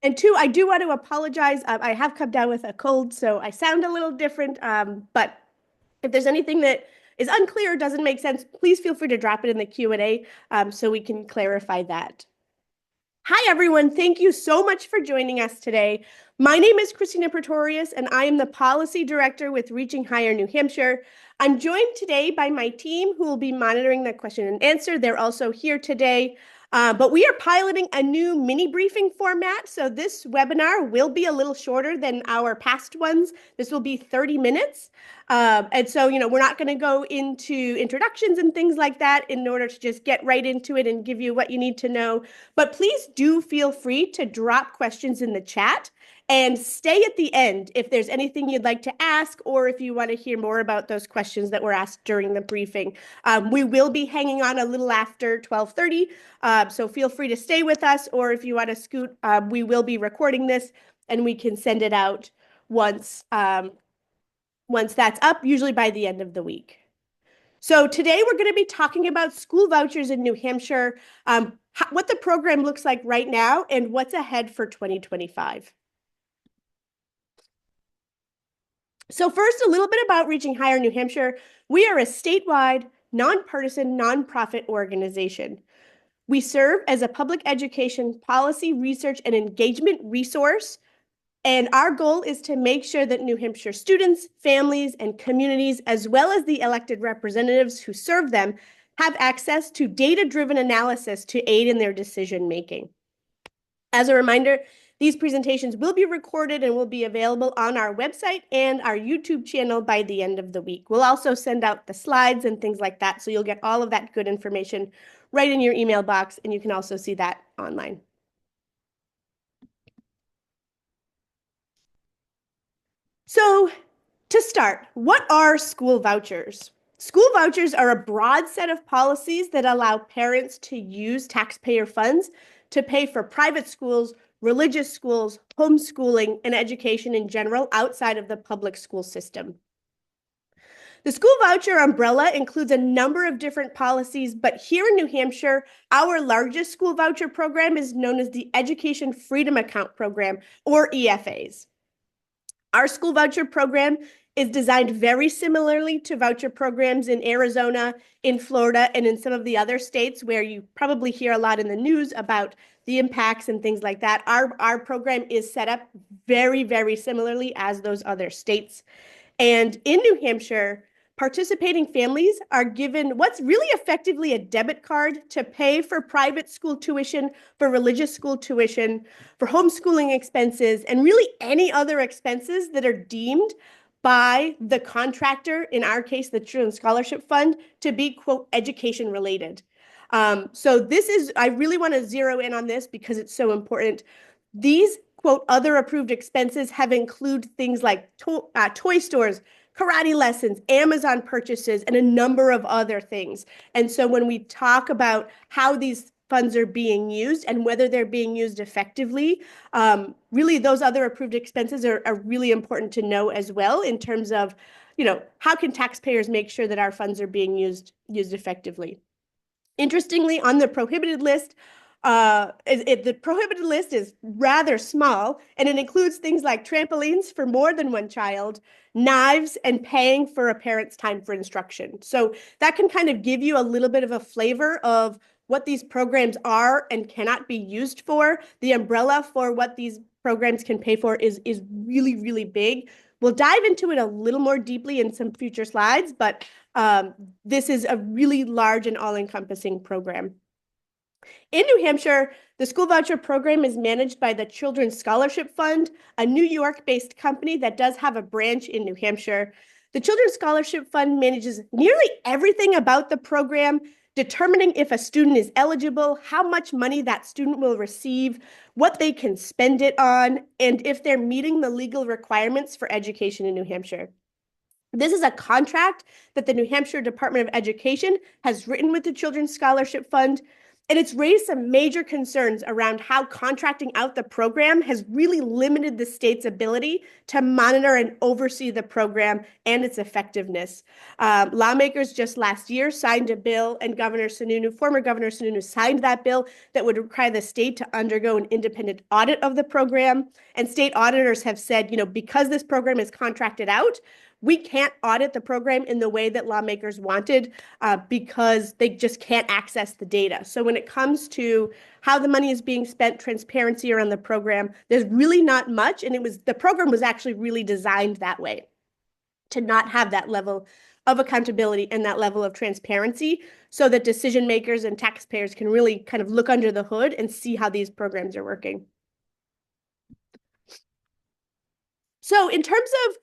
And two, I do want to apologize. I have come down with a cold, so I sound a little different. But if there's anything that is unclear or doesn't make sense, please feel free to drop it in the Q&A so we can clarify that. Hi, everyone. Thank you so much for joining us today. My name is Christina Pretorius, and I am the Policy Director with Reaching Higher New Hampshire. I'm joined today by my team who will be monitoring the question and answer. They're also here today. But we are piloting a new mini briefing format. So this webinar will be a little shorter than our past ones. This will be 30 minutes. And so, we're not going to go into introductions and things like that in order to just get right into it and give you what you need to know. But please do feel free to drop questions in the chat and stay at the end if there's anything you'd like to ask or if you want to hear more about those questions that were asked during the briefing. We will be hanging on a little after 12:30, so feel free to stay with us, or if you want to scoot, we will be recording this and we can send it out once that's up, usually by the end of the week. So today we're going to be talking about school vouchers in New Hampshire, what the program looks like right now, and what's ahead for 2025. So first, a little bit about Reaching Higher New Hampshire. We are a statewide, nonpartisan, nonprofit organization. We serve as a public education policy, research, and engagement resource. And our goal is to make sure that New Hampshire students, families, and communities, as well as the elected representatives who serve them, have access to data-driven analysis to aid in their decision-making. As a reminder, these presentations will be recorded and will be available on our website and our YouTube channel by the end of the week. We'll also send out the slides and things like that, so you'll get all of that good information right in your email box, and you can also see that online. So to start, what are school vouchers? School vouchers are a broad set of policies that allow parents to use taxpayer funds to pay for private schools, religious schools, homeschooling, and education in general outside of the public school system. The school voucher umbrella includes a number of different policies, but here in New Hampshire, our largest school voucher program is known as the Education Freedom Account Program, or EFAs. Our school voucher program is designed very similarly to voucher programs in Arizona, in Florida, and in some of the other states where you probably hear a lot in the news about the impacts and things like that. Our program is set up very, very similarly as those other states. And in New Hampshire, participating families are given what's really effectively a debit card to pay for private school tuition, for religious school tuition, for homeschooling expenses, and really any other expenses that are deemed by the contractor, in our case, the Children's Scholarship Fund, to be, quote, education related. So this is, I really want to zero in on this because it's so important. These, quote, other approved expenses have included things like toy stores, karate lessons, Amazon purchases, and a number of other things. And so when we talk about how these funds are being used and whether they're being used effectively, really those other approved expenses are really important to know as well in terms of, how can taxpayers make sure that our funds are being used effectively. Interestingly, on the prohibited list, the prohibited list is rather small, and it includes things like trampolines for more than one child, knives, and paying for a parent's time for instruction. So that can kind of give you a little bit of a flavor of what these programs are and cannot be used for. The umbrella for what these programs can pay for is really, really big. We'll dive into it a little more deeply in some future slides, but this is a really large and all-encompassing program. In New Hampshire, the school voucher program is managed by the Children's Scholarship Fund, a New York-based company that does have a branch in New Hampshire. The Children's Scholarship Fund manages nearly everything about the program, determining if a student is eligible, how much money that student will receive, what they can spend it on, and if they're meeting the legal requirements for education in New Hampshire. This is a contract that the New Hampshire Department of Education has written with the Children's Scholarship Fund. And it's raised some major concerns around how contracting out the program has really limited the state's ability to monitor and oversee the program and its effectiveness. Lawmakers just last year signed a bill, and former Governor Sununu signed that bill that would require the state to undergo an independent audit of the program. And state auditors have said, because this program is contracted out, we can't audit the program in the way that lawmakers wanted because they just can't access the data. So when it comes to how the money is being spent, transparency around the program, there's really not much. And the program was actually really designed that way, to not have that level of accountability and that level of transparency, so that decision makers and taxpayers can really kind of look under the hood and see how these programs are working. So in terms of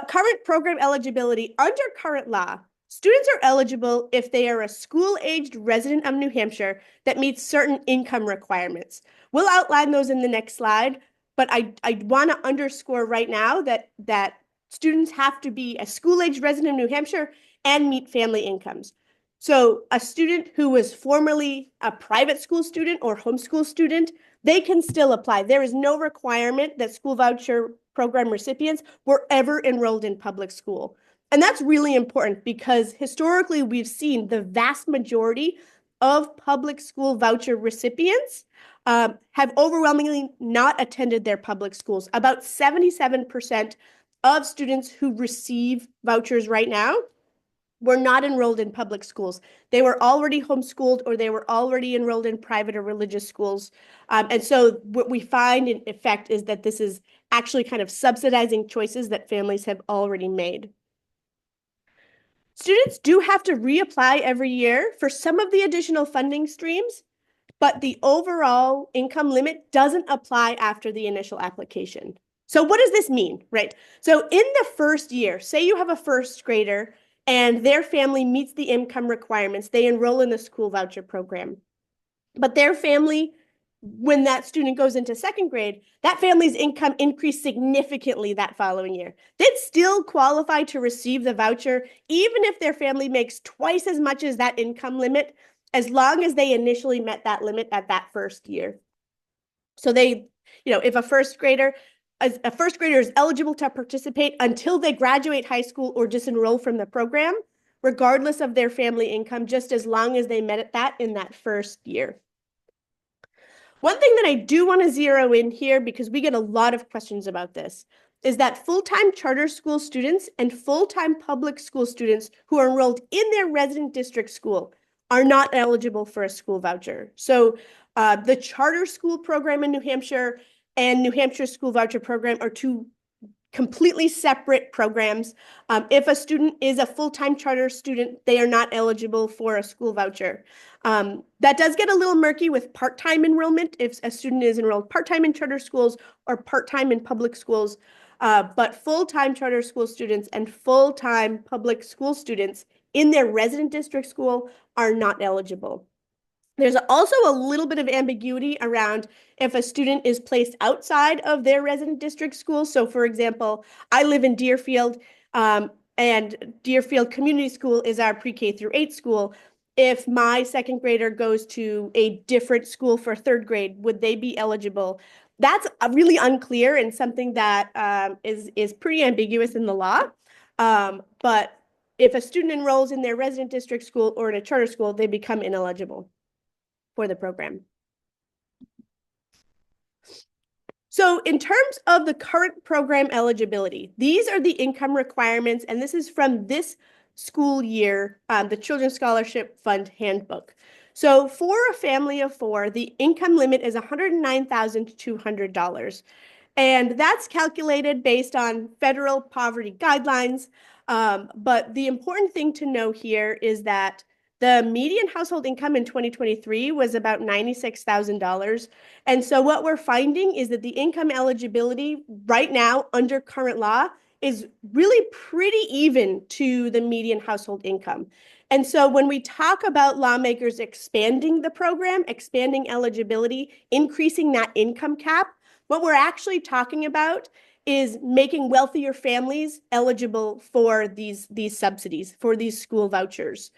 current program eligibility, under current law, students are eligible if they are a school-aged resident of New Hampshire that meets certain income requirements. We'll outline those in the next slide, but I want to underscore right now that students have to be a school-aged resident of New Hampshire and meet family incomes. So a student who was formerly a private school student or homeschool student, they can still apply. There is no requirement that school voucher program recipients were ever enrolled in public school. And that's really important because historically we've seen the vast majority of public school voucher recipients have overwhelmingly not attended their public schools. About 77% of students who receive vouchers right now were not enrolled in public schools. They were already homeschooled, or they were already enrolled in private or religious schools. And so what we find in effect is that this is actually kind of subsidizing choices that families have already made. Students do have to reapply every year for some of the additional funding streams, but the overall income limit doesn't apply after the initial application. So what does this mean, right? So in the first year, say you have a first grader and their family meets the income requirements, they enroll in the school voucher program. But their family, when that student goes into second grade, that family's income increased significantly that following year. They'd still qualify to receive the voucher, even if their family makes twice as much as that income limit, as long as they initially met that limit at that first year. So if a first grader is eligible to participate until they graduate high school or disenroll from the program, regardless of their family income, just as long as they met that in that first year. One thing that I do want to zero in here, because we get a lot of questions about this, is that full-time charter school students and full-time public school students who are enrolled in their resident district school are not eligible for a school voucher. So the charter school program in New Hampshire and New Hampshire school voucher program are two completely separate programs. If a student is a full-time charter student, they are not eligible for a school voucher. That does get a little murky with part-time enrollment if a student is enrolled part-time in charter schools or part-time in public schools. But full-time charter school students and full-time public school students in their resident district school are not eligible. There's also a little bit of ambiguity around if a student is placed outside of their resident district school. So for example, I live in Deerfield, and Deerfield Community School is our pre-K through 8 school. If my second grader goes to a different school for third grade, would they be eligible? That's really unclear and something that is pretty ambiguous in the law. But if a student enrolls in their resident district school or in a charter school, they become ineligible for the program. So in terms of the current program eligibility, these are the income requirements, and this is from this school year, the Children's Scholarship Fund Handbook. So for a family of 4, the income limit is $109,200. And that's calculated based on federal poverty guidelines. But the important thing to know here is that the median household income in 2023 was about $96,000. And so what we're finding is that the income eligibility right now under current law is really pretty even to the median household income. And so when we talk about lawmakers expanding the program, expanding eligibility, increasing that income cap, what we're actually talking about is making wealthier families eligible for these subsidies, for these school vouchers.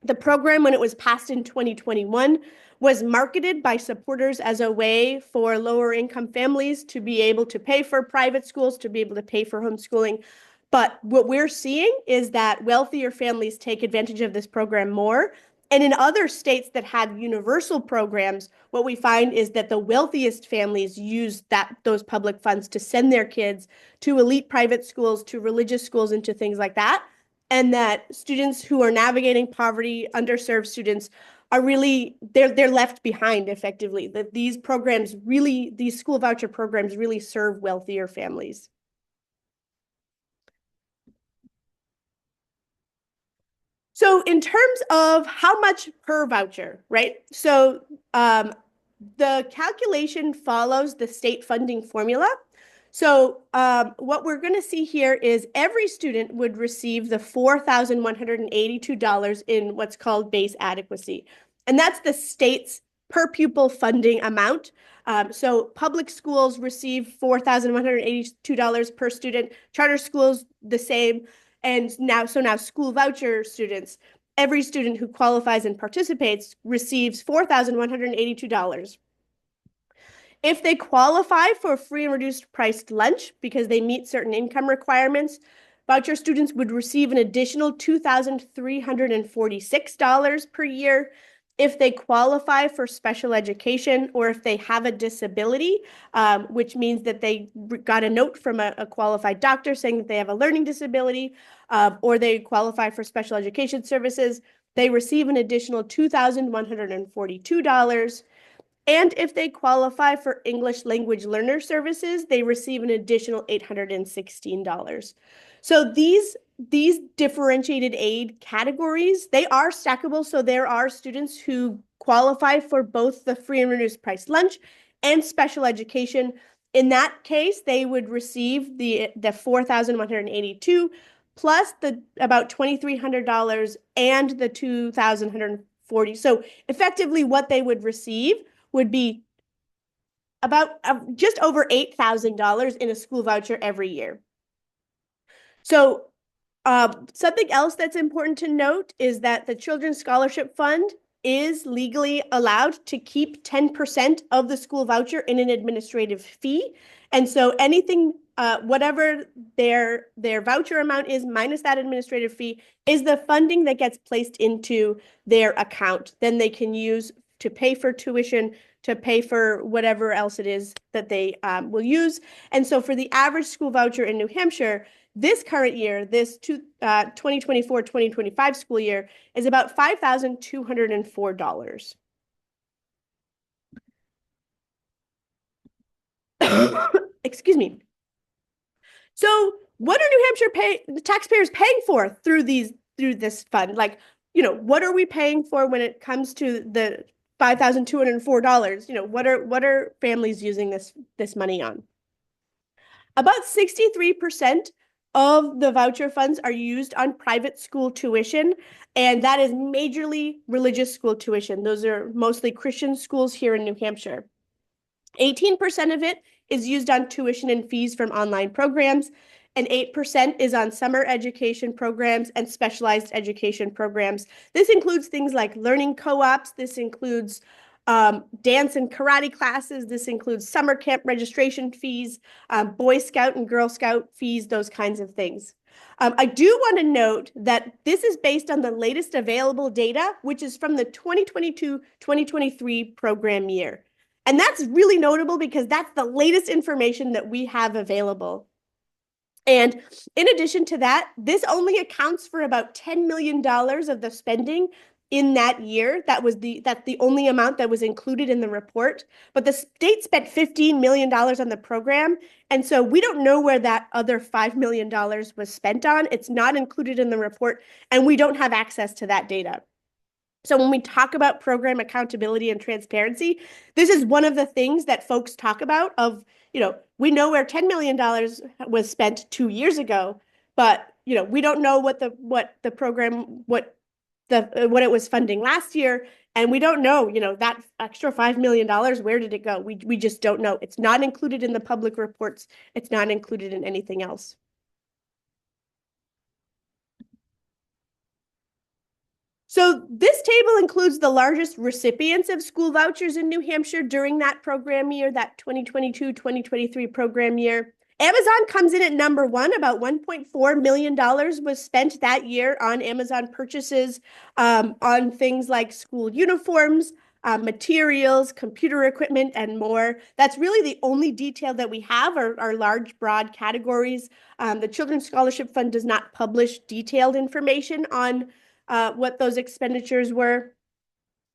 The program, when it was passed in 2021, was marketed by supporters as a way for lower income families to be able to pay for private schools, to be able to pay for homeschooling. But what we're seeing is that wealthier families take advantage of this program more. And in other states that have universal programs, what we find is that the wealthiest families use those public funds to send their kids to elite private schools, to religious schools, and to things like that. And that students who are navigating poverty, underserved students, are really they're left behind effectively. That these programs really, these school voucher programs really serve wealthier families. So in terms of how much per voucher, right? So the calculation follows the state funding formula. So what we're going to see here is every student would receive the $4,182 in what's called base adequacy. And that's the state's per pupil funding amount. So public schools receive $4,182 per student, charter schools the same. And now school voucher students, every student who qualifies and participates receives $4,182. If they qualify for free and reduced priced lunch because they meet certain income requirements, voucher students would receive an additional $2,346 per year. If they qualify for special education, or if they have a disability, which means that they got a note from a qualified doctor saying that they have a learning disability, or they qualify for special education services, they receive an additional $2,142. And if they qualify for English language learner services, they receive an additional $816. So these differentiated aid categories, they are stackable. So there are students who qualify for both the free and reduced price lunch and special education. In that case, they would receive the $4,182 plus the about $2,300 and the $2,140. So effectively what they would receive would be about just over $8,000 in a school voucher every year. So something else that's important to note is that the Children's Scholarship Fund is legally allowed to keep 10% of the school voucher in an administrative fee. And so anything, whatever their voucher amount is minus that administrative fee is the funding that gets placed into their account. Then they can use to pay for tuition, to pay for whatever else it is that they will use. And so for the average school voucher in New Hampshire, this current year, this 2024-2025 school year, is about $5,204. Excuse me. So what are New Hampshire taxpayers paying for through this fund? Like, what are we paying for when it comes to the $5,204? What are families using this money on? About 63% of the voucher funds are used on private school tuition, and that is majorly religious school tuition. Those are mostly Christian schools here in New Hampshire. 18% of it is used on tuition and fees from online programs, and 8% is on summer education programs and specialized education programs. This includes things like learning co-ops. This includes dance and karate classes. This includes summer camp registration fees, Boy Scout and Girl Scout fees, those kinds of things. I do want to note that this is based on the latest available data, which is from the 2022-2023 program year. And that's really notable because that's the latest information that we have available. And in addition to that, this only accounts for about $10 million of the spending in that year. That's the only amount that was included in the report. But the state spent $15 million on the program. And so we don't know where that other $5 million was spent on. It's not included in the report, and we don't have access to that data. So when we talk about program accountability and transparency, this is one of the things that folks talk about we know where $10 million was spent 2 years ago, but we don't know what the program, what it was funding last year. And we don't know, that extra $5 million, where did it go? We just don't know. It's not included in the public reports. It's not included in anything else. So this table includes the largest recipients of school vouchers in New Hampshire during that program year, that 2022-2023 program year. Amazon comes in at number one. About $1.4 million was spent that year on Amazon purchases on things like school uniforms, materials, computer equipment, and more. That's really the only detail that we have are large, broad categories. The Children's Scholarship Fund does not publish detailed information on what those expenditures were.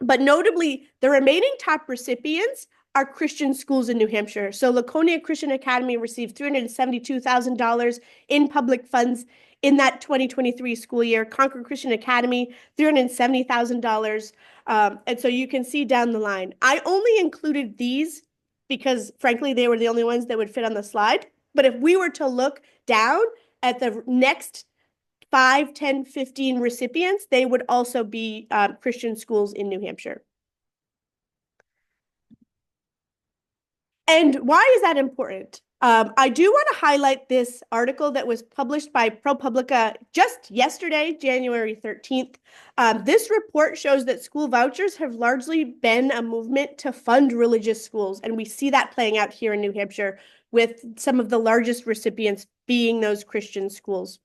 But notably, the remaining top recipients are Christian schools in New Hampshire. So Laconia Christian Academy received $372,000 in public funds in that 2023 school year. Concord Christian Academy, $370,000. And so you can see down the line. I only included these because, frankly, they were the only ones that would fit on the slide. But if we were to look down at the next 5, 10, 15 recipients, they would also be Christian schools in New Hampshire. And why is that important? I do want to highlight this article that was published by ProPublica just yesterday, January 13th. This report shows that school vouchers have largely been a movement to fund religious schools, and we see that playing out here in New Hampshire with some of the largest recipients being those Christian schools.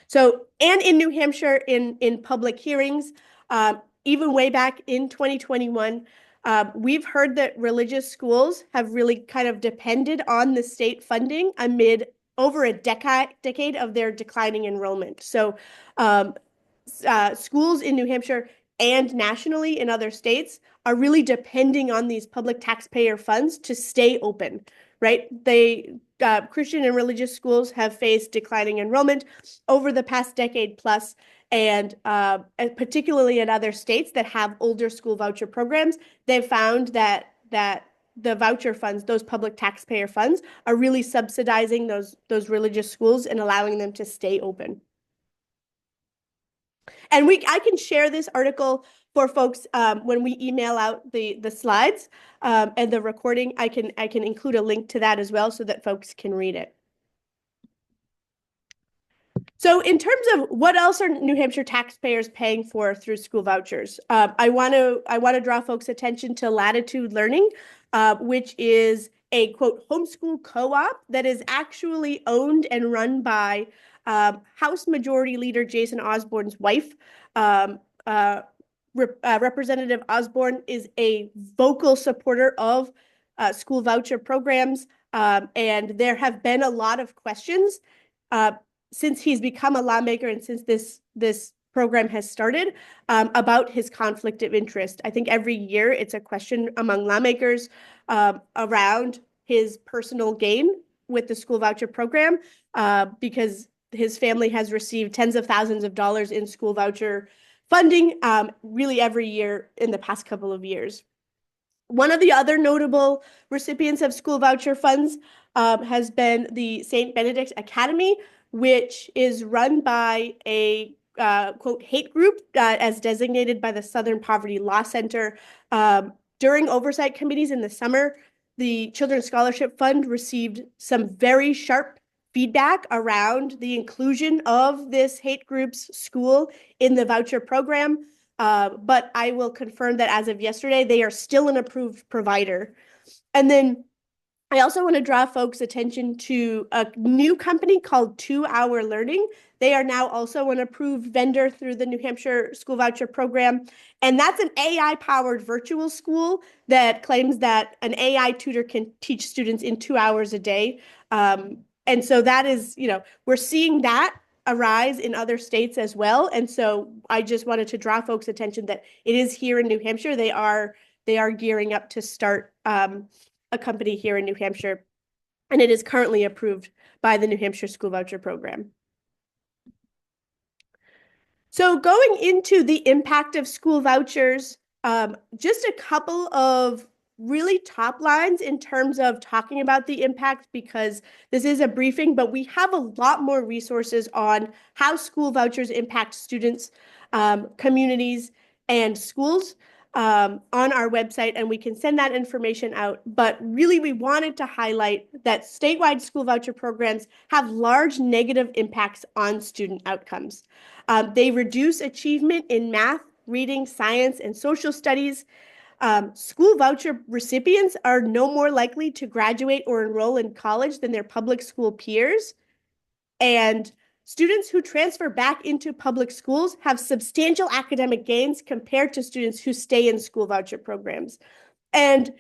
So, and in New Hampshire, in public hearings, even way back in 2021, we've heard that religious schools have really kind of depended on the state funding amid over a decade of their declining enrollment. So, schools in New Hampshire and nationally in other states are really depending on these public taxpayer funds to stay open, right? Christian and religious schools have faced declining enrollment over the past decade plus, and particularly in other states that have older school voucher programs, they've found that the voucher funds, those public taxpayer funds, are really subsidizing those religious schools and allowing them to stay open. And I can share this article for folks when we email out the slides and the recording. I can include a link to that as well so that folks can read it. So in terms of what else are New Hampshire taxpayers paying for through school vouchers, I want to draw folks' attention to Latitude Learning, which is a quote homeschool co-op that is actually owned and run by House Majority Leader Jason Osborne's wife. Representative Osborne is a vocal supporter of school voucher programs, and there have been a lot of questions since he's become a lawmaker and since this program has started about his conflict of interest. I think every year it's a question among lawmakers around his personal gain with the school voucher program because his family has received tens of thousands of dollars in school voucher funding really every year in the past couple of years. One of the other notable recipients of school voucher funds has been the St. Benedict Academy, which is run by a quote hate group as designated by the Southern Poverty Law Center. During oversight committees in the summer, the Children's Scholarship Fund received some very sharp feedback around the inclusion of this hate group's school in the voucher program. But I will confirm that as of yesterday, they are still an approved provider. And then I also want to draw folks' attention to a new company called 2 Hour Learning. They are now also an approved vendor through the New Hampshire School Voucher Program. And that's an AI-powered virtual school that claims that an AI tutor can teach students in 2 hours a day. And so that is, we're seeing that arise in other states as well. And so I just wanted to draw folks' attention that it is here in New Hampshire. They are gearing up to start a company here in New Hampshire, and it is currently approved by the New Hampshire School Voucher Program. So going into the impact of school vouchers, just a couple of really top lines in terms of talking about the impact, because this is a briefing, but we have a lot more resources on how school vouchers impact students, communities, and schools. on our website, and we can send that information out. But really, we wanted to highlight that statewide school voucher programs have large negative impacts on student outcomes. They reduce achievement in math, reading, science, and social studies. School voucher recipients are no more likely to graduate or enroll in college than their public school peers. And students who transfer back into public schools have substantial academic gains compared to students who stay in school voucher programs. And,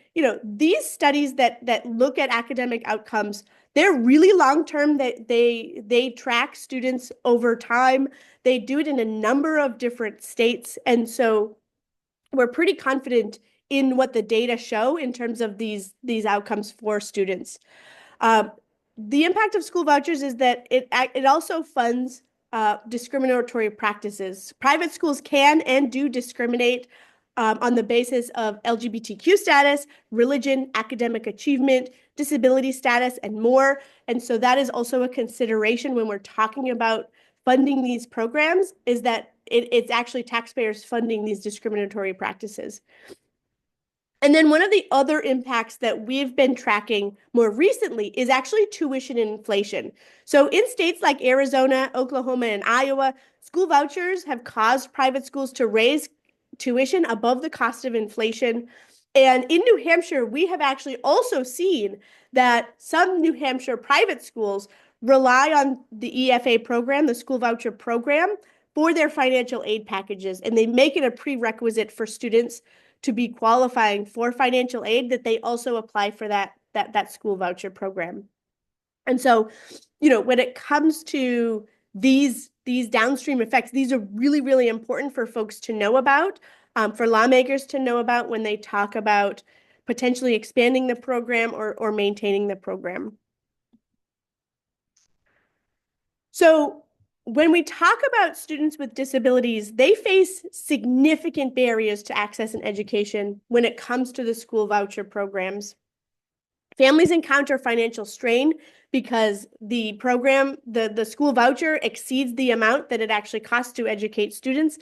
these studies that look at academic outcomes, they're really long-term. They track students over time. They do it in a number of different states. And so we're pretty confident in what the data show in terms of these outcomes for students. The impact of school vouchers is that it also funds discriminatory practices. Private schools can and do discriminate on the basis of LGBTQ status, religion, academic achievement, disability status, and more. And so that is also a consideration when we're talking about funding these programs, is that it's actually taxpayers funding these discriminatory practices. And then one of the other impacts that we've been tracking more recently is actually tuition and inflation. So in states like Arizona, Oklahoma, and Iowa, school vouchers have caused private schools to raise tuition above the cost of inflation. And in New Hampshire, we have actually also seen that some New Hampshire private schools rely on the EFA program, the school voucher program, for their financial aid packages. And they make it a prerequisite for students to be qualifying for financial aid that they also apply for that school voucher program. And so, when it comes to these downstream effects, these are really, really important for folks to know about, for lawmakers to know about when they talk about potentially expanding the program or maintaining the program. So when we talk about students with disabilities, they face significant barriers to access and education when it comes to the school voucher programs. Families encounter financial strain because the program, the school voucher exceeds the amount that it actually costs to educate students,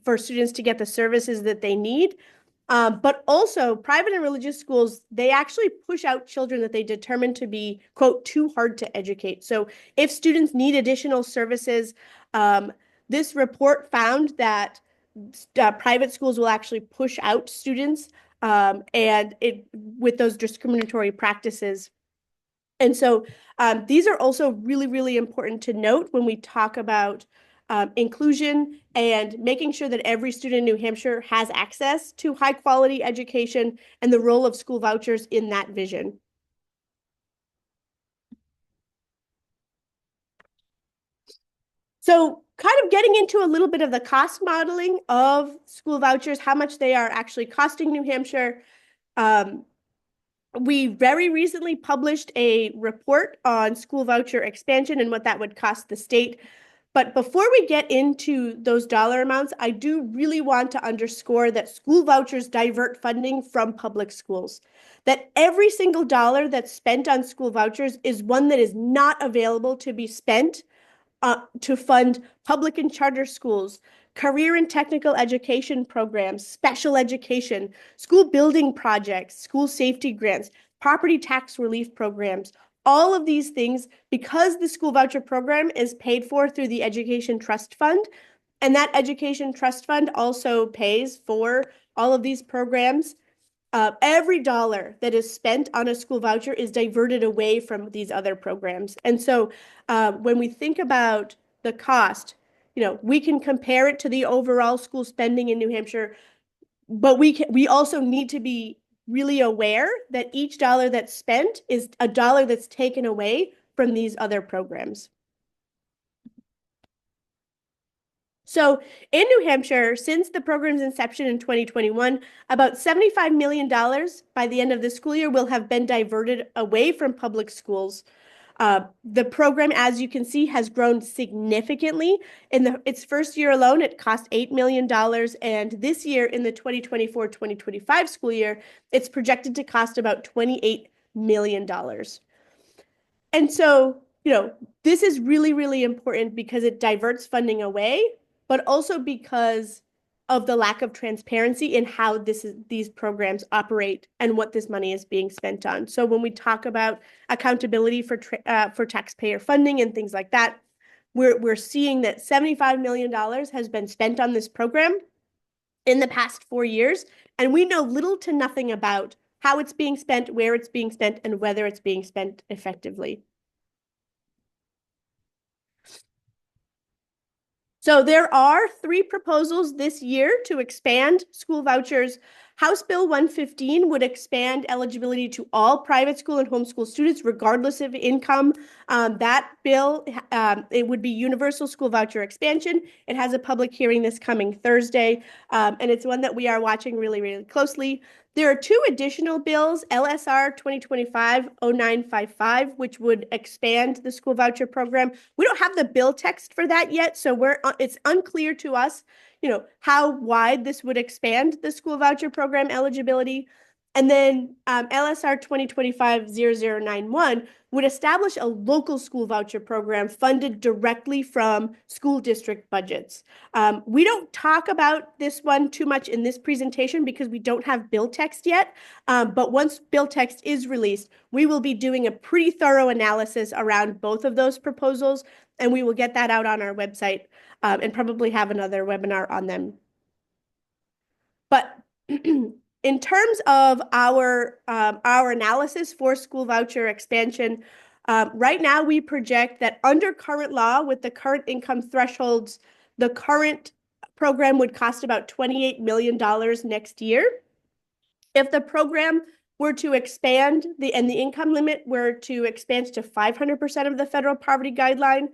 for students to get the services that they need. But also private and religious schools, they actually push out children that they determine to be, quote, too hard to educate. So if students need additional services, this report found that private schools will actually push out students with those discriminatory practices. And so these are also really, really important to note when we talk about inclusion and making sure that every student in New Hampshire has access to high quality education and the role of school vouchers in that vision. So kind of getting into a little bit of the cost modeling of school vouchers, how much they are actually costing New Hampshire. We very recently published a report on school voucher expansion and what that would cost the state. But before we get into those dollar amounts, I do really want to underscore that school vouchers divert funding from public schools. That every single dollar that's spent on school vouchers is one that is not available to be spent to fund public and charter schools, career and technical education programs, special education, school building projects, school safety grants, property tax relief programs. All of these things, because the school voucher program is paid for through the Education Trust Fund, and that Education Trust Fund also pays for all of these programs. Every dollar that is spent on a school voucher is diverted away from these other programs. And so when we think about the cost, we can compare it to the overall school spending in New Hampshire, but we also need to be really aware that each dollar that's spent is a dollar that's taken away from these other programs. So in New Hampshire, since the program's inception in 2021, about $75 million by the end of the school year will have been diverted away from public schools. The program, as you can see, has grown significantly. In its first year alone, it cost $8 million. And this year, in the 2024-2025 school year, it's projected to cost about $28 million. And so, this is really, really important because it diverts funding away, but also because of the lack of transparency in how these programs operate and what this money is being spent on. So when we talk about accountability for taxpayer funding and things like that, we're seeing that $75 million has been spent on this program in the past 4 years, and we know little to nothing about how it's being spent, where it's being spent, and whether it's being spent effectively. So there are 3 proposals this year to expand school vouchers. House Bill 115 would expand eligibility to all private school and homeschool students, regardless of income. That bill, it would be universal school voucher expansion. It has a public hearing this coming Thursday, and it's one that we are watching really, really closely. There are 2 additional bills, LSR 2025-0955, which would expand the school voucher program. We don't have the bill text for that yet, so it's unclear to us, how wide this would expand the school voucher program eligibility. And then LSR 2025-0091 would establish a local school voucher program funded directly from school district budgets. We don't talk about this one too much in this presentation because we don't have bill text yet. But once bill text is released, we will be doing a pretty thorough analysis around both of those proposals, and we will get that out on our website and probably have another webinar on them. But in terms of our analysis for school voucher expansion, right now we project that under current law, with the current income thresholds, the current program would cost about $28 million next year. If the program were to expand, and the income limit were to expand to 500% of the federal poverty guideline,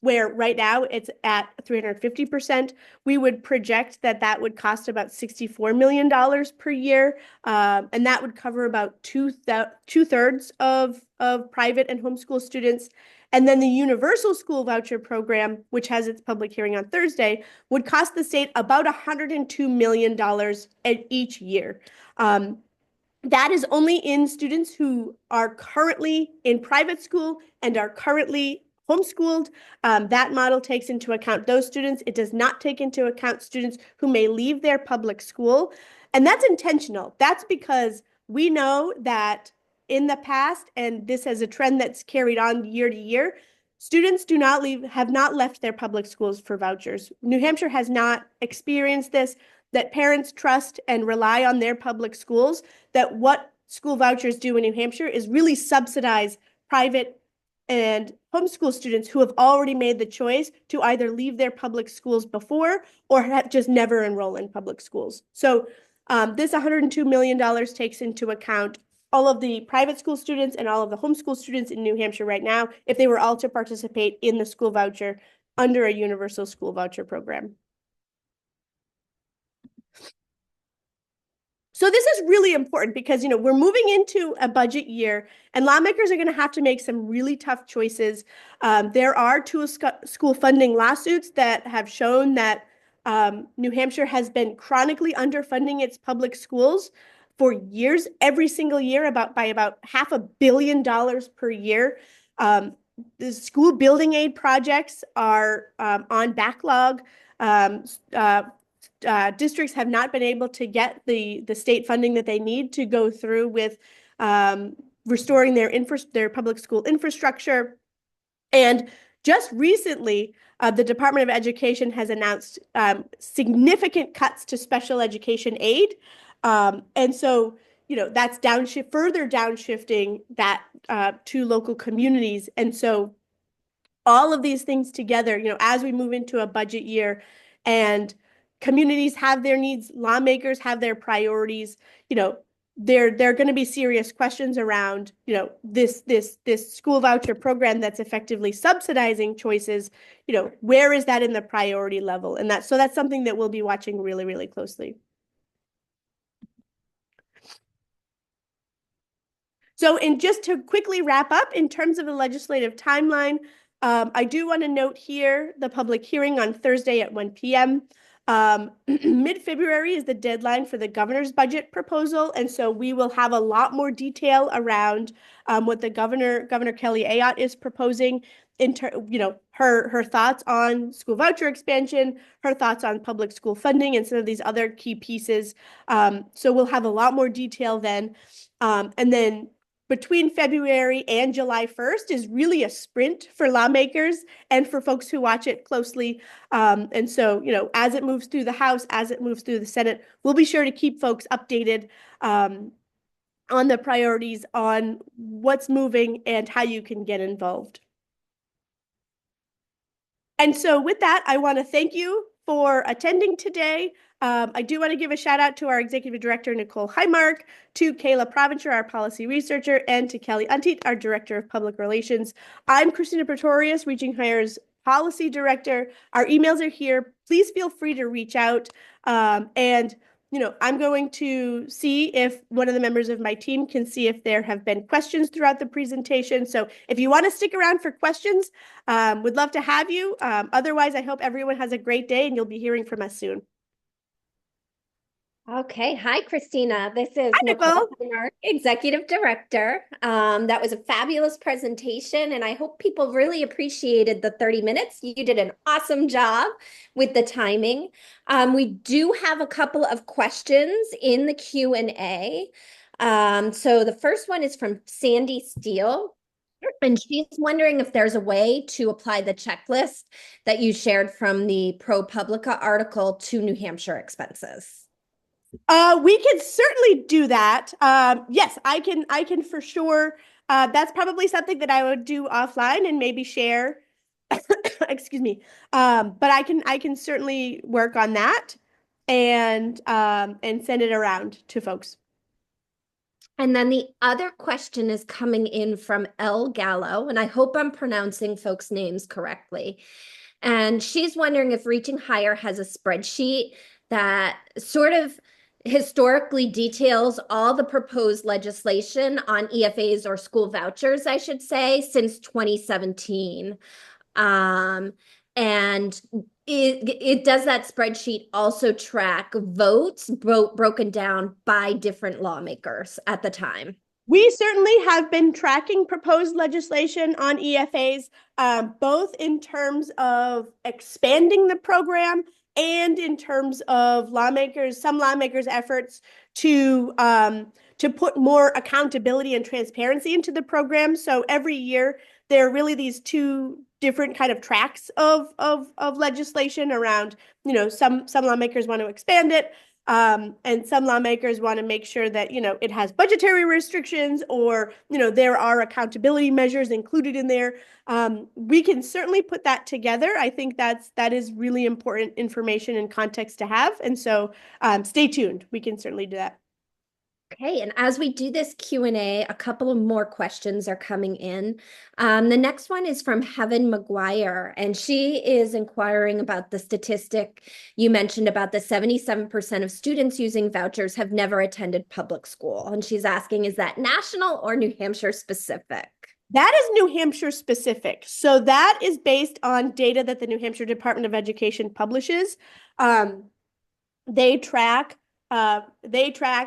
where right now it's at 350%, we would project that would cost about $64 million per year, and that would cover about two-thirds of private and homeschool students. And then the universal school voucher program, which has its public hearing on Thursday, would cost the state about $102 million each year. That is only in students who are currently in private school and are currently homeschooled. That model takes into account those students. It does not take into account students who may leave their public school. And that's intentional. That's because we know that in the past, and this is a trend that's carried on year to year, students have not left their public schools for vouchers. New Hampshire has not experienced this, that parents trust and rely on their public schools, that what school vouchers do in New Hampshire is really subsidize private and homeschool students who have already made the choice to either leave their public schools before or have just never enroll in public schools. So this $102 million takes into account all of the private school students and all of the homeschool students in New Hampshire right now, if they were all to participate in the school voucher under a universal school voucher program. So this is really important because, we're moving into a budget year and lawmakers are going to have to make some really tough choices. There are 2 school funding lawsuits that have shown that New Hampshire has been chronically underfunding its public schools for years, every single year, by about $500 million per year. The school building aid projects are on backlog. Districts have not been able to get the state funding that they need to go through with restoring their public school infrastructure. And just recently, the Department of Education has announced significant cuts to special education aid. And so, that's further downshifting that to local communities. And so all of these things together, as we move into a budget year and communities have their needs, lawmakers have their priorities, there are going to be serious questions around, this school voucher program that's effectively subsidizing choices, where is that in the priority level? And that's something that we'll be watching really, really closely. So, just to quickly wrap up, in terms of the legislative timeline, I do want to note here the public hearing on Thursday at 1 p.m. Mid-February is the deadline for the governor's budget proposal, and so we will have a lot more detail around what the Governor Kelly Ayotte is proposing. her thoughts on school voucher expansion, her thoughts on public school funding, and some of these other key pieces. So we'll have a lot more detail then. And then between February and July 1st is really a sprint for lawmakers and for folks who watch it closely. And so, as it moves through the House, as it moves through the Senate, we'll be sure to keep folks updated on the priorities, on what's moving, and how you can get involved. And so with that, I want to thank you for attending today. I do want to give a shout out to our Executive Director, Nicole Highmark, to Kayla Provencher, our policy researcher, and to Kelly Unteet, our Director of Public Relations. I'm Christina Pretorius, Reaching Higher's Policy Director. Our emails are here. Please feel free to reach out. And I'm going to see if one of the members of my team can see if there have been questions throughout the presentation. So if you want to stick around for questions, would love to have you. Otherwise, I hope everyone has a great day and you'll be hearing from us soon. Okay. Hi, Christina. This is Hi, Nicole, Nicole. our Executive Director. That was a fabulous presentation, and I hope people really appreciated the 30 minutes. You did an awesome job with the timing. We do have a couple of questions in the Q&A. So the first one is from Sandy Steele. And she's wondering if there's a way to apply the checklist that you shared from the ProPublica article to New Hampshire expenses. We can certainly do that. Yes, I can for sure. That's probably something that I would do offline and maybe share. Excuse me. But I can certainly work on that and send it around to folks. And then the other question is coming in from Elle Gallo, and I hope I'm pronouncing folks' names correctly. And she's wondering if Reaching Higher has a spreadsheet that sort of historically details all the proposed legislation on EFAs or school vouchers, I should say, since 2017. And it does that spreadsheet also track votes broken down by different lawmakers at the time. We certainly have been tracking proposed legislation on EFAs, both in terms of expanding the program and in terms of some lawmakers' efforts to put more accountability and transparency into the program. So every year there are really these two different kind of tracks of legislation around, some lawmakers want to expand it. And some lawmakers want to make sure that, it has budgetary restrictions or, there are accountability measures included in there. We can certainly put that together. I think that is really important information and context to have. And so stay tuned. We can certainly do that. Okay, and as we do this Q&A, a couple of more questions are coming in. The next one is from Heaven McGuire, and she is inquiring about the statistic you mentioned about the 77% of students using vouchers have never attended public school. And she's asking, is that national or New Hampshire specific? That is New Hampshire specific. So that is based on data that the New Hampshire Department of Education publishes. They track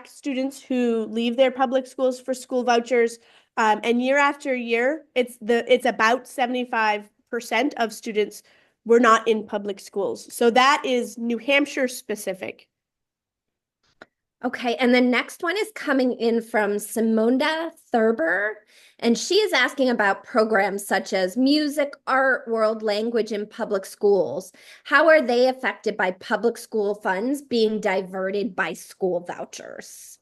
students who leave their public schools for school vouchers, and year after year, it's about 75% of students were not in public schools. So that is New Hampshire specific. Okay, and the next one is coming in from Simonda Thurber, and she is asking about programs such as music, art, world language in public schools. How are they affected by public school funds being diverted by school vouchers?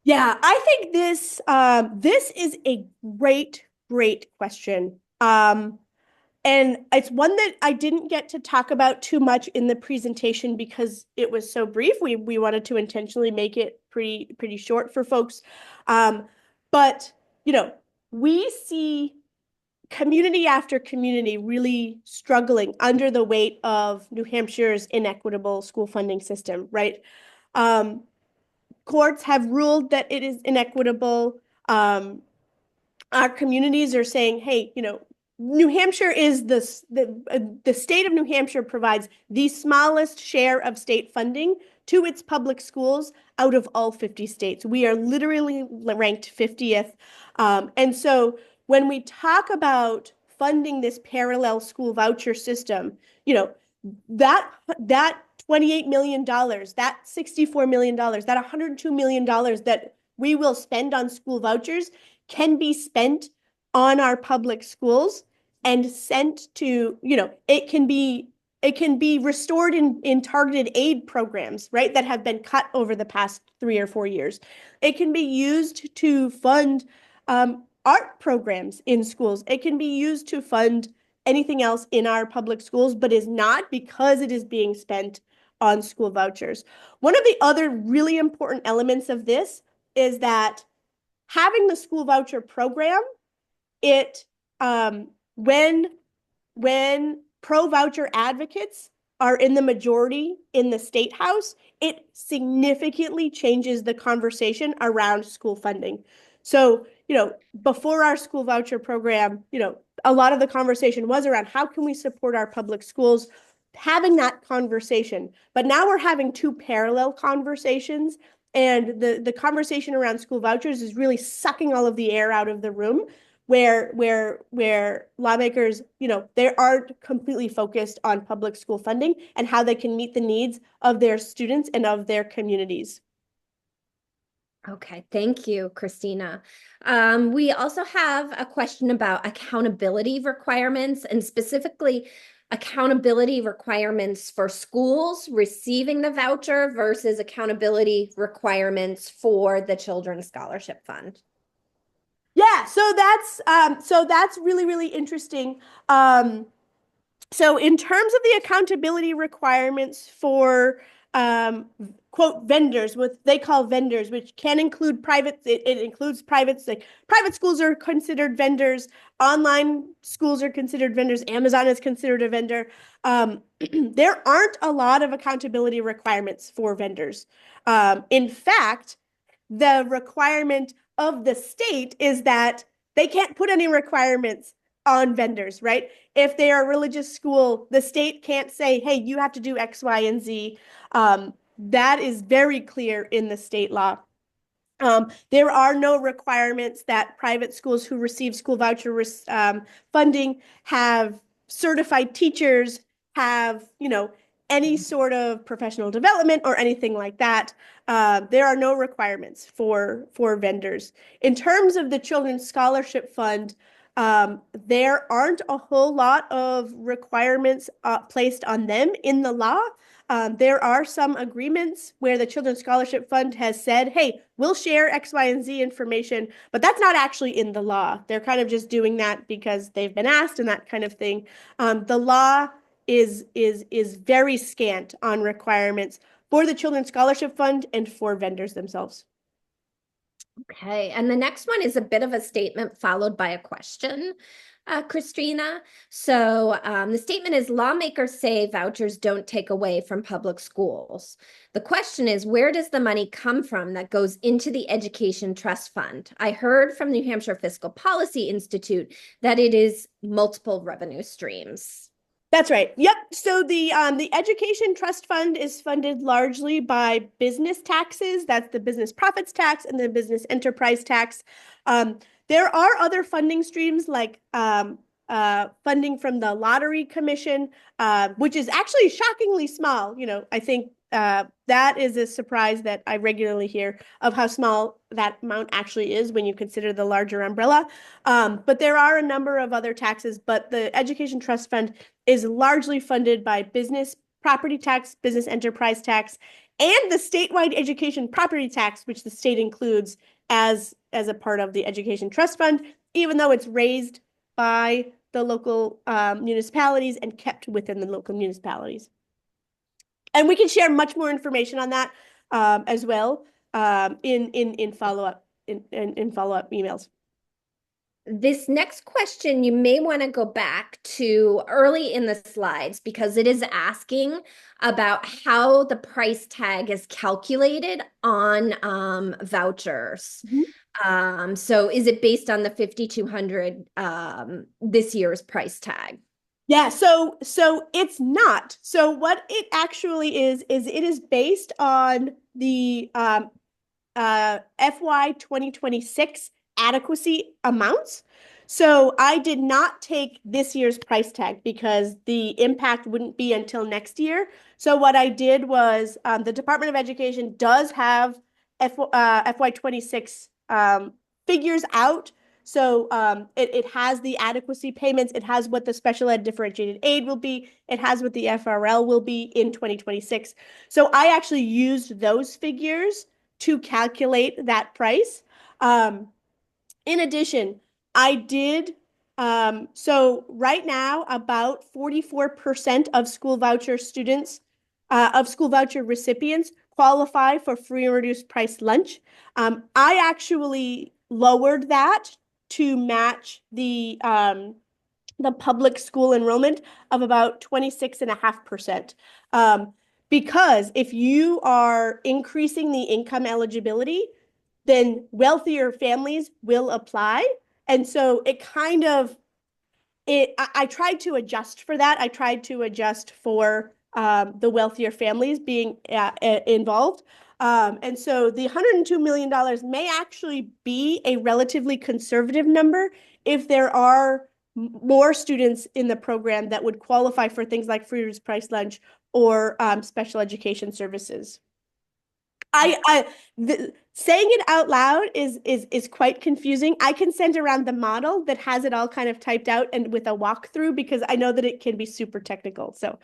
Yeah, I think this is a great question. And it's one that I didn't get to talk about too much in the presentation because it was so brief. We wanted to intentionally make it pretty short for folks. But we see community after community really struggling under the weight of New Hampshire's inequitable school funding system, right? Courts have ruled that it is inequitable. Our communities are saying, hey, New Hampshire is the state of New Hampshire provides the smallest share of state funding to its public schools out of all 50 states. We are literally ranked 50th. And so when we talk about funding this parallel school voucher system, you know, that $28 million, that $64 million, that $102 million that we will spend on school vouchers can be spent on our public schools and sent to, it can be restored in targeted aid programs, right, that have been cut over the past 3 or 4 years. It can be used to fund art programs in schools. It can be used to fund anything else in our public schools, but is not, because it is being spent on school vouchers. One of the other really important elements of this is that having the school voucher program, it when pro-voucher advocates are in the majority in the state house, it significantly changes the conversation around school funding. So, before our school voucher program, a lot of the conversation was around how can we support our public schools, having that conversation. But now we're having two parallel conversations, and the conversation around school vouchers is really sucking all of the air out of the room, where lawmakers, they aren't completely focused on public school funding and how they can meet the needs of their students and of their communities. Okay, thank you, Christina. We also have a question about accountability requirements, and specifically accountability requirements for schools receiving the voucher versus accountability requirements for the Children's Scholarship Fund. Yeah, so that's really, really interesting. So in terms of the accountability requirements for quote vendors, what they call vendors, which can include private, it includes privates, like private schools are considered vendors, online schools are considered vendors, Amazon is considered a vendor. There aren't a lot of accountability requirements for vendors. In fact, the requirement of the state is that they can't put any requirements on vendors, right? If they are a religious school, the state can't say, hey, you have to do X, Y, and Z. That is very clear in the state law. There are no requirements that private schools who receive school voucher funding have certified teachers, have, any sort of professional development or anything like that. There are no requirements for vendors. In terms of the Children's Scholarship Fund, there aren't a whole lot of requirements placed on them in the law. There are some agreements where the Children's Scholarship Fund has said, hey, we'll share X, Y, and Z information, but that's not actually in the law. They're kind of just doing that because they've been asked and that kind of thing. The law is very scant on requirements for the Children's Scholarship Fund and for vendors themselves. Okay, and the next one is a bit of a statement followed by a question, Christina. So the statement is, lawmakers say vouchers don't take away from public schools. The question is, where does the money come from that goes into the Education Trust Fund? I heard from the New Hampshire Fiscal Policy Institute that it is multiple revenue streams. That's right. Yep. So the Education Trust Fund is funded largely by business taxes. That's the business profits tax and the business enterprise tax. There are other funding streams like funding from the Lottery Commission, which is actually shockingly small. I think that is a surprise that I regularly hear of how small that amount actually is when you consider the larger umbrella. But there are a number of other taxes, but the Education Trust Fund is largely funded by business property tax, business enterprise tax, and the statewide education property tax, which the state includes as a part of the Education Trust Fund, even though it's raised by the local municipalities and kept within the local municipalities. And we can share much more information on that as well in follow-up emails. This next question, you may want to go back to early in the slides because it is asking about how the price tag is calculated on vouchers. Mm-hmm. So is it based on the 5,200 this year's price tag? Yeah, so it's not. So what it actually is it is based on the FY 2026 adequacy amounts. So I did not take this year's price tag because the impact wouldn't be until next year. So what I did was the Department of Education does have FY26 figures out. So it has the adequacy payments. It has what the special ed differentiated aid will be. It has what the FRL will be in 2026. So I actually used those figures to calculate that price. In addition, I did, so right now, about 44% of school voucher students, of school voucher recipients qualify for free and reduced price lunch. I actually lowered that to match the public school enrollment of about 26.5%. Because if you are increasing the income eligibility, then wealthier families will apply. And so it kind of I tried to adjust for that. I tried to adjust for the wealthier families being involved. And so the $102 million may actually be a relatively conservative number if there are more students in the program that would qualify for things like free reduced price lunch or special education services. Saying it out loud is quite confusing. I can send around the model that has it all kind of typed out and with a walkthrough because I know that it can be super technical. So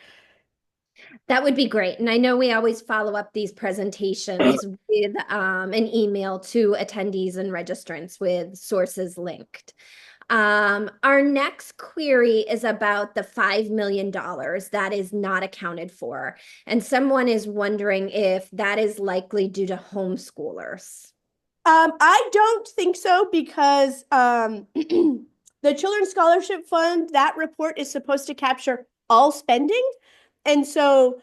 That would be great. And I know we always follow up these presentations with an email to attendees and registrants with sources linked. Our next query is about the $5 million that is not accounted for. And someone is wondering if that is likely due to homeschoolers. I don't think so because the Children's Scholarship Fund, that report is supposed to capture all spending. And so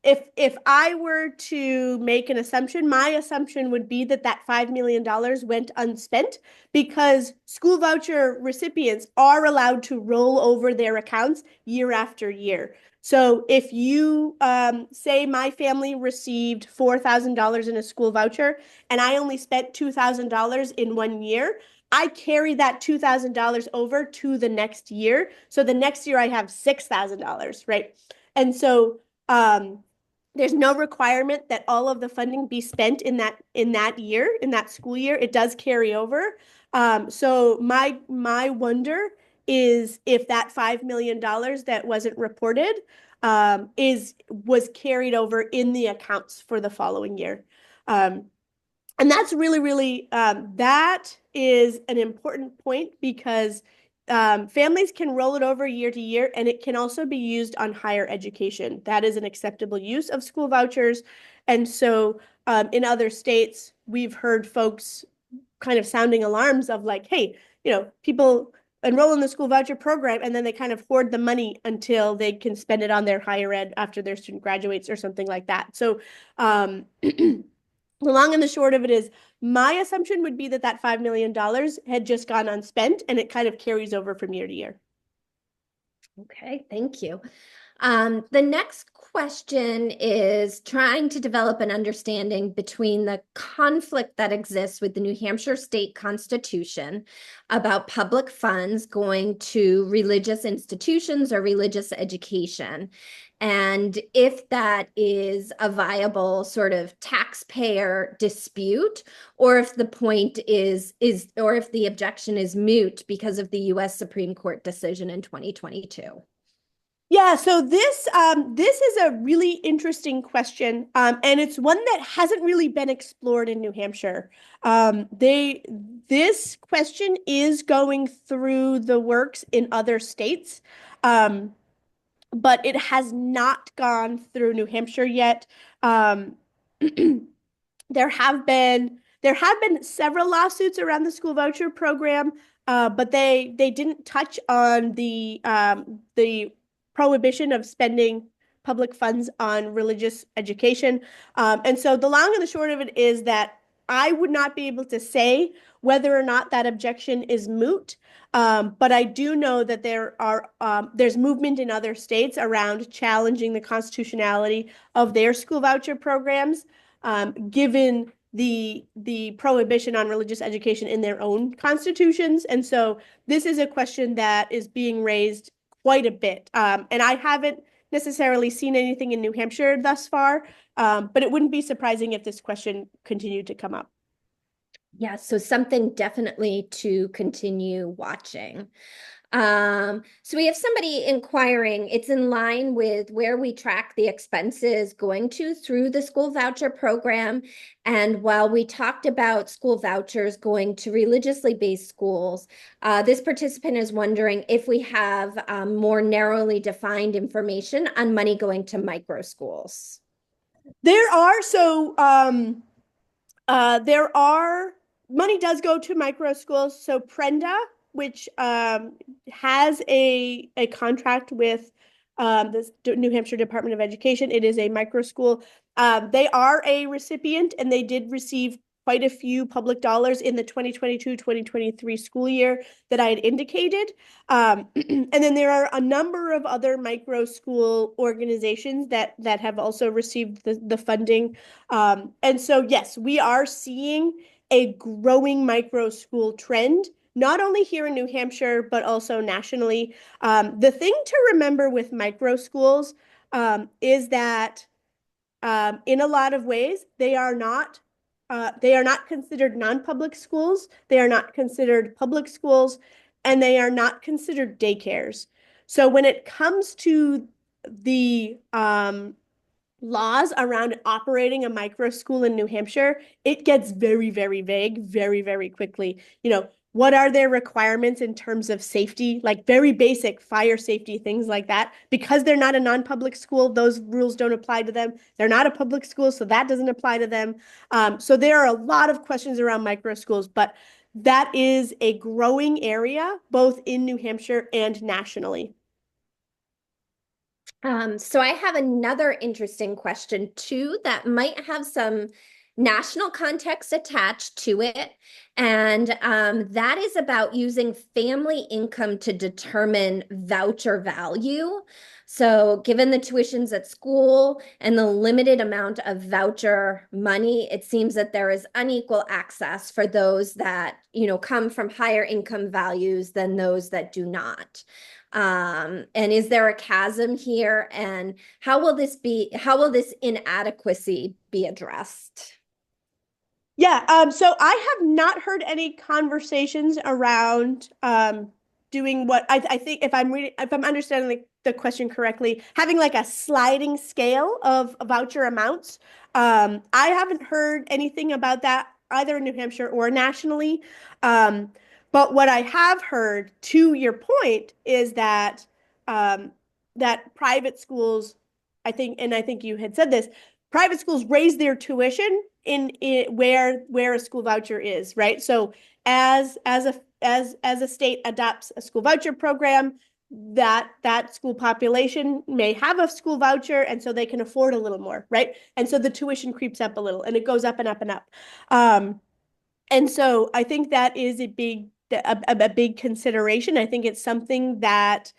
if I were to make an assumption, my assumption would be that that $5 million went unspent because school voucher recipients are allowed to roll over their accounts year after year. So if you say my family received $4,000 in a school voucher and I only spent $2,000 in one year, I carry that $2,000 over to the next year. So the next year I have $6,000, right? And so there's no requirement that all of the funding be spent in that year, in that school year. It does carry over. So my wonder is if that $5 million that wasn't reported was carried over in the accounts for the following year. And that's really, that is an important point because families can roll it over year to year, and it can also be used on higher education. That is an acceptable use of school vouchers. And so in other states, we've heard folks kind of sounding alarms of like, hey, people enroll in the school voucher program and then they kind of hoard the money until they can spend it on their higher ed after their student graduates or something like that. So the long and the short of it is my assumption would be that that $5 million had just gone unspent and it kind of carries over from year to year. Okay, thank you. The next question is trying to develop an understanding between the conflict that exists with the New Hampshire state constitution about public funds going to religious institutions or religious education. And if that is a viable sort of taxpayer dispute, or if the point or if the objection is moot because of the US Supreme Court decision in 2022. Yeah, so this is a really interesting question, and it's one that hasn't really been explored in New Hampshire. This question is going through the works in other states, but it has not gone through New Hampshire yet. There have been several lawsuits around the school voucher program, but they didn't touch on the prohibition of spending public funds on religious education. And so the long and the short of it is that I would not be able to say whether or not that objection is moot. But I do know that there's movement in other states around challenging the constitutionality of their school voucher programs, given the prohibition on religious education in their own constitutions. And so this is a question that is being raised quite a bit. And I haven't necessarily seen anything in New Hampshire thus far, but it wouldn't be surprising if this question continued to come up. Yeah, so something definitely to continue watching. So we have somebody inquiring, it's in line with where we track the expenses going to through the school voucher program. And while we talked about school vouchers going to religiously based schools, this participant is wondering if we have more narrowly defined information on money going to micro schools. There are there are money does go to micro schools. So Prenda, which has a contract with the New Hampshire Department of Education, it is a micro school. They are a recipient, and they did receive quite a few public dollars in the 2022-2023 school year that I had indicated. And then there are a number of other micro school organizations that have also received the funding. And so, yes, we are seeing a growing micro school trend, not only here in New Hampshire, but also nationally. The thing to remember with micro schools is that in a lot of ways, they are not considered non-public schools. They are not considered public schools, and they are not considered daycares. So when it comes to the laws around operating a micro school in New Hampshire, it gets very, very vague very, very quickly. You know, what are their requirements in terms of safety, like very basic fire safety, things like that? Because they're not a non-public school, those rules don't apply to them. They're not a public school, so that doesn't apply to them. So there are a lot of questions around micro schools, but that is a growing area, both in New Hampshire and nationally. So I have another interesting question too that might have some national context attached to it. And that is about using family income to determine voucher value. So given the tuitions at school and the limited amount of voucher money, it seems that there is unequal access for those that, come from higher income values than those that do not. And is there a chasm here? And how will this inadequacy be addressed? Yeah, so I have not heard any conversations around doing what I think if I'm understanding the question correctly, having like a sliding scale of voucher amounts. I haven't heard anything about that either in New Hampshire or nationally. But what I have heard, to your point, is that that private schools, I think you had said this, private schools raise their tuition in where a school voucher is, right? So as a state adopts a school voucher program, that school population may have a school voucher, and so they can afford a little more, right? And so the tuition creeps up a little, and it goes up and up and up. And so I think that is a big consideration. I think it's something that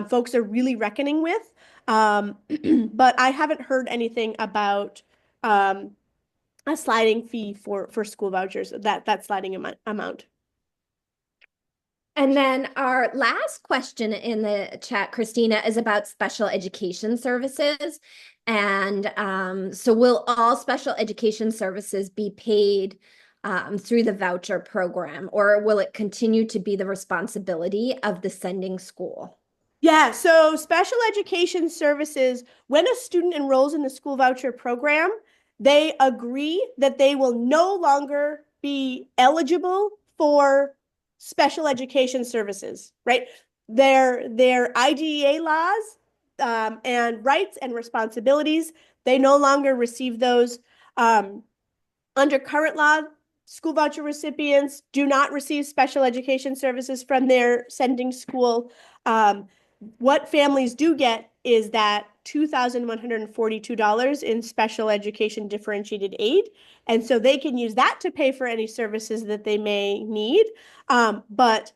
folks are really reckoning with. But I haven't heard anything about a sliding fee for school vouchers, that sliding amount. And then our last question in the chat, Christina, is about special education services. And so will all special education services be paid through the voucher program, or will it continue to be the responsibility of the sending school? Yeah, so special education services, when a student enrolls in the school voucher program, they agree that they will no longer be eligible for special education services, right? Their IDEA laws and rights and responsibilities, they no longer receive those. Under current law, school voucher recipients do not receive special education services from their sending school. What families do get is that $2,142 in special education differentiated aid. And so they can use that to pay for any services that they may need. But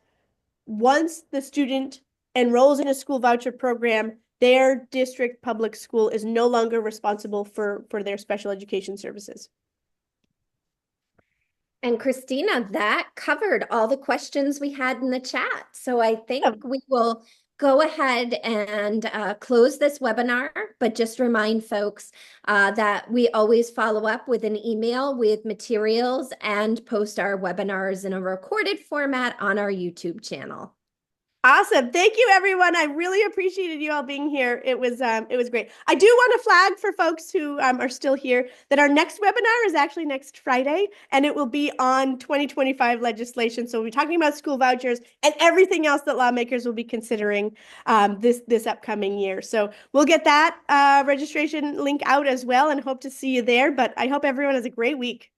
once the student enrolls in a school voucher program, their district public school is no longer responsible for their special education services. And Christina, that covered all the questions we had in the chat. So I think we will go ahead and close this webinar, but just remind folks that we always follow up with an email with materials and post our webinars in a recorded format on our YouTube channel. Awesome. Thank you, everyone. I really appreciated you all being here. It was great. I do want to flag for folks who are still here that our next webinar is actually next Friday, and it will be on 2025 legislation. So we'll be talking about school vouchers and everything else that lawmakers will be considering this upcoming year. So we'll get that registration link out as well and hope to see you there. But I hope everyone has a great week.